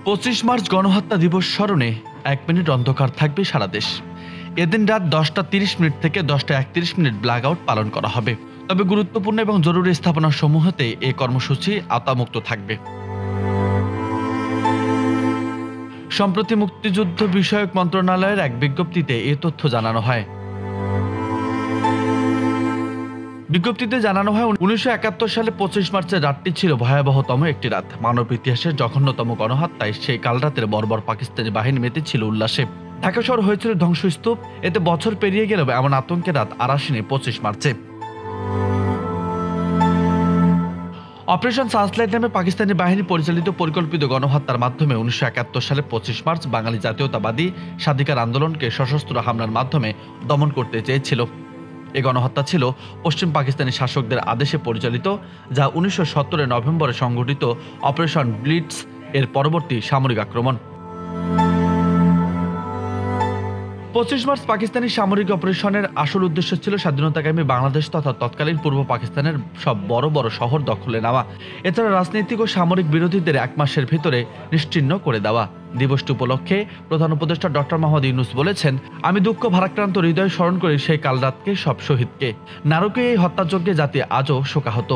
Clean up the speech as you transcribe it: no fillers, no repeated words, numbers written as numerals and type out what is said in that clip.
25 March গণহত্যা দিবস স্মরণে 1 মিনিট অন্ধকার থাকবে সারা দেশ। এদিন রাত 10:30 থেকে 10:31 ব্ল্যাক আউট পালন করা হবে। তবে গুরুত্বপূর্ণ এবং জরুরি স্থাপনা সমূহতে এই কর্মসূচি আওতামুক্ত থাকবে। সম্প্রতি মুক্তিযুদ্ধ বিষয়ক মন্ত্রণালয়ের এক বিজ্ঞপ্তিতে এ তথ্য জানানো হয়। বিজ্ঞপ্তিতে জানানো হয় 1971 সালে 25 মার্চের রাতটি ছিল ভয়াবহতম একটি রাত। মানব ইতিহাসের জঘন্যতম গণহত্যায় সেই কালরাতের বর্বর পাকিস্তানি বাহিনী মেতেছিল উল্লাসে। ঢাকা শহর হয়েছিল ধ্বংসস্তূপ। এতে বছর পেরিয়ে গেলেও এমন আতঙ্কের রাত আর আসেনি 25 মার্চে। অপারেশন সার্চলাইট নামে পাকিস্তানি বাহিনী পরিচালিত পরিকল্পিত গণহত্যার মাধ্যমে 1971 সালে 25 মার্চ বাঙালি জাতীয়তাবাদী স্বাধিকার আন্দোলনকে সশস্ত্র হামলার মাধ্যমে দমন করতে চেয়েছিল। এই গণহত্যা ছিল পশ্চিম পাকিস্তানি শাসকদের আদেশে পরিচালিত, যা 1970 নভেম্বরে সংঘটিত অপারেশন ব্লিটস এর পরবর্তী সামরিক আক্রমণ। 25 মার্চ পাকিস্তানি সামরিক অপারেশনের আসল উদ্দেশ্য ছিল স্বাধীনতাকামী বাংলাদেশ তথা তৎকালীন পূর্ব পাকিস্তানের সব বড় বড় শহর দখলে নেওয়া। এছাড়া রাজনৈতিক ও সামরিক বিরোধীদের 1 মাসের ভিতরে নিশ্চিহ্ন করে দেওয়া। দিবসটি উপলক্ষে প্রধান উপদেষ্টা ডক্টর মোহাম্মদ ইউনূস বলেছেন, আমি দুঃখ ভারাক্রান্ত হৃদয়ে স্মরণ করি সেই কালরাতকে, সব শহীদকে। নারকীয় এই হত্যাযজ্ঞে জাতি আজও শোকাহত।